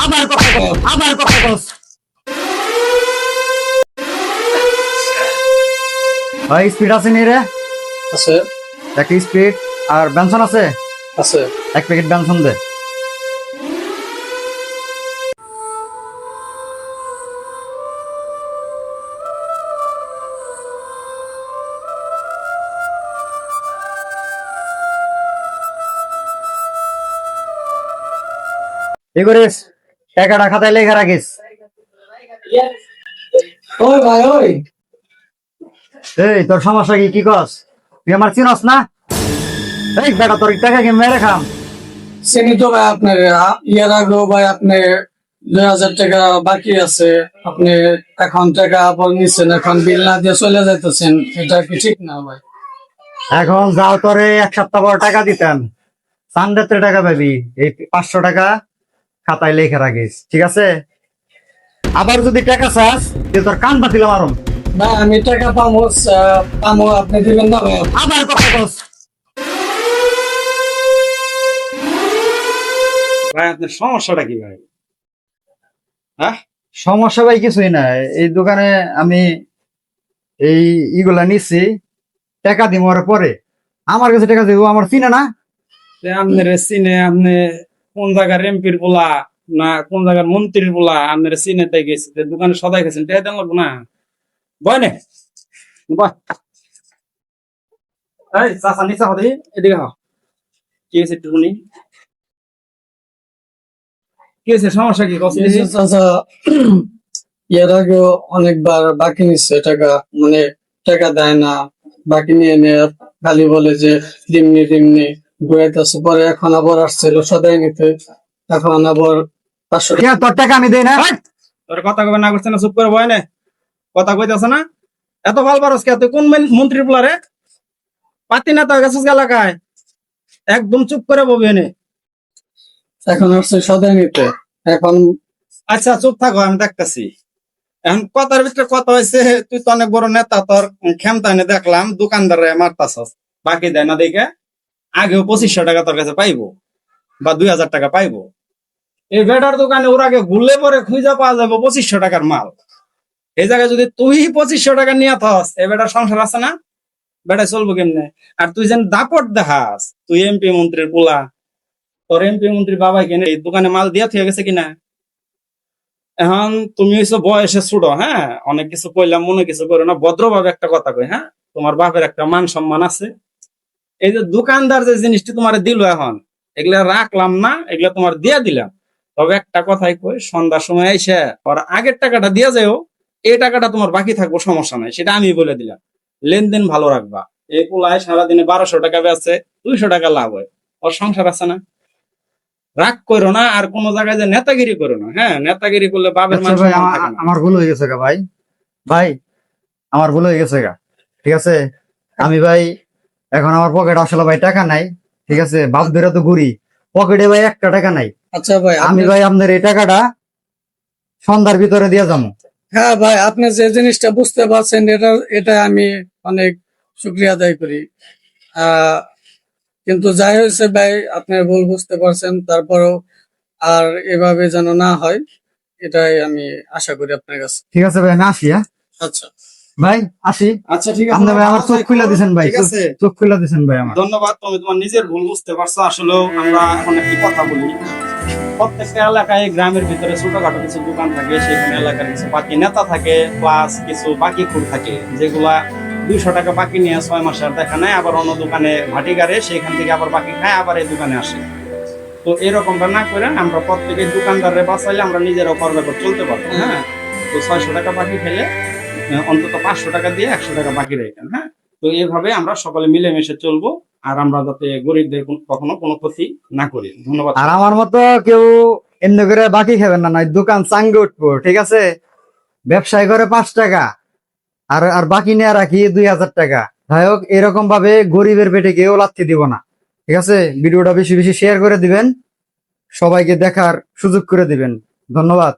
আবার কথা কস, আবার কথা কস। ভাই স্পিড আছে নি রে? আছে একটা স্পিড আর বেনসন আছে? আছে। এক প্যাকেট বেনসন দে। কি করিস? টাকাটা খাতায় লেখা রাখিস। ওই ভাই ওই, এই তোর সমস্যা কি? কি কস? তুই আমার চিনস না? এই বেটা তোর টাকা কি মেরে খাম? চিনি তো ভাই আপনার। ইয়ার আগেও ভাই আপনি 2000 টাকা বাকি আছে, আপনি এখন টাকা আবার নিচ্ছেন, এখন বিল না দিয়ে চলে যাইতেছেন, এটা কি ঠিক না ভাই? এখন যাও, তোরে এক সপ্তাহ পর টাকা দিতাম। সানডেতে টাকা পাবি। এই 500 টাকা খাতায় লেখা রাখিস, ঠিক আছে? আবার যদি টাকা চাস তুই তোর কান পাতিলাম আরম। ভাই আমি টাকা পাবো, পাবো, আপনি দিবেন না ভাই? আবার কথা কস। ভাই আপনার সমস্যাটা কি ভাই? হ্যাঁ, সমস্যা ভাই কিছুই না। এই দোকানে আমি এই ইগুলা নিচ্ছি, টাকা দিব ওর পরে। আমার কাছে টাকা দিব, আমার চিনে না। আপনার চিনে, আপনি কোন জায়গার এমপির পোলা না কোন জায়গার মন্ত্রীর পোলা, আপনার চিনে তাই গেছে দোকানে সদাই গেছেন, টেহা দেন লাগবো না? বয় নে বয়। এই চাচা নিচা হতে এদিকে হ। কি হয়েছে টুকুনি? কি হয়েছে, সমস্যা কি? কষ্ট এই যে চাচা, এর আগেও অনেকবার বাকি নিচ্ছে টাকা, মানে টাকা দেয় না, বাকি নিয়ে নিয়ে খালি বলে যে দিমনি দিমনি ঘুরাইতেছে, পরে এখন আবার আসছিল সদাই নিতে, এখন আবার 500 কে তোর টাকা আমি দেই না? তোর কথা কবে না করছে না? চুপ করে বয় নে। কথা কইতেছে না? এত ভাল পারস কে? তুই কোন মন্ত্রীর পোলা রে? পাতি না তো গেছিস এলাকায়, একদম চুপ করে বলবি নে। এখন আসছে সদাই নিতে, এখন আচ্ছা চুপ থাকো, আমি দেখতেছি। এখন কথার ভিতরে কথা হয়েছে, তুই তো অনেক বড় নেতা, তোর ক্ষমতা এনে দেখলাম দোকানদারে মারতাছস, বাকি দেয় না দেখে। আগেও 2500 টাকা তোর কাছে পাইবো বা 2000 টাকা পাইবো। এই বেটার দোকানে ওর আগে ঘুরলে পরে খুঁজে পাওয়া যাবো 2500 টাকার মাল। এই জায়গায় যদি তুই 2500 টাকা নিয়ে থাকস, এ বেটার সংসার আছে না? বেটা চলবো কেমনে? আর তুই যেন দাপট দেখাস, তুই এমপি মন্ত্রীর পোলা, তোর এমপি মন্ত্রী বাবাই কেন এই দোকানে মাল দিয়া থিয়ে গেছে কিনা? এখন তুমি হইছো বয়সে ছোট, হ্যাঁ, অনেক কিছু কইলাম, মনে কিছু করো না, ভদ্রভাবে একটা কথা কই। হ্যাঁ, তোমার বাপের একটা মান সম্মান আছে। এই যে দোকানদার যে জিনিসটি তোমার দিল, এখন এগুলা রাখলাম না, এগুলা তোমার দিয়া দিলাম। তবে একটা কথাই কই, সন্ধ্যার সময় এসে ওর আগের টাকাটা দিয়া যাও, এই টাকাটা তোমার বাকি থাকবো, সমস্যা নাই, সেটা আমি বলে দিলাম। লেনদেন ভালো রাখবা। এই পোলায় সারাদিনে 1200 টাকা বেচে, 200 টাকা লাভ হয়, ওর সংসার আছে না? রাগ করো না, আর কোন জায়গায় যে নেতাগিরি করো না। হ্যাঁ, নেতাগিরি করলে বাপের আচ্ছা মান ভাই, সম্মান থাকে না। আমার ভুল হয়ে গেছে গা ভাই। ভাই আমার ভুল হয়ে গেছে গা, ঠিক আছে? আমি ভাই এখন আমার পকেট আসলে ভাই টাকা নাই, ঠিক আছে? বাপ ধরে তো ঘুরি, পকেটে ভাই একটা টাকা নাই। আচ্ছা ভাই, আমি ভাই আপনার এই টাকাটা সন্ধ্যার ভিতরে দিয়ে যাবো। হ্যাঁ ভাই, আপনি যে জিনিসটা বুঝতে পারছেন, এটা আমি অনেক শুক্রিয়া আদায় করি। আহ কিন্তু যাই হয়েছে ভাই, আপনি ভুল বুঝতে পারছেন, তারপরও আর এভাবে যেন না হয়, এটাই আমি আশা করি আপনার কাছে। ঠিক আছে ভাই, আমি আসি। হ্যাঁ আচ্ছা ভাই, আসি। আচ্ছা ঠিক আছে, আপনি ভাই আমার চোখ খুলে দিয়েছেন ভাই, ঠিক আছে, চোখ খুলে দিয়েছেন ভাই আমার। ধন্যবাদ। তুমি তোমার নিজের ভুল বুঝতে পারছো। আসলেও আমরা এখন একটি কথা বলি, প্রত্যেকটা এলাকায় গ্রামের ভিতরে ছোটখাটো কিছু দোকান থাকে, সেখানে এলাকার কিছু বাকি নেতা থাকে, প্লাস কিছু বাকি খুর থাকে, যেগুলা 200 টাকা বাকি নিয়ে 6 মাসে আর দেখা নাই, আবার অন্য দোকানে ভাটি গাড়ে, সেখান থেকে আবার বাকি খায়, আবার এই দোকানে আসে। তো এরকমটা না করে আমরা প্রত্যেকের দোকানদারে বাঁচাইলে আমরা নিজেরাও করবে চলতে পারবো। হ্যাঁ, তো 600 টাকা বাকি খেলে অন্তত 500 টাকা দিয়ে 100 টাকা বাকি রাখেন। হ্যাঁ, তো এইভাবে আমরা সকলে মিলেমিশে চলবো, আর আমরা যাতে গরিবদের কখনো কোনো ক্ষতি না করি। ধন্যবাদ। আর আমার মতো কেউ এমনি করে বাকি খাবেন না, নয় দোকান চাঙ্গে উঠবো, ঠিক আছে? ব্যবসায় করে 5 টাকা আর আর বাকি নিয়ে রাখি 2000 টাকা। যাই হোক, এরকম ভাবে গরিবের পেটে কেউ লাথি দিব না, ঠিক আছে? ভিডিওটা বেশি বেশি শেয়ার করে দিবেন, সবাইকে দেখার সুযোগ করে দিবেন। ধন্যবাদ।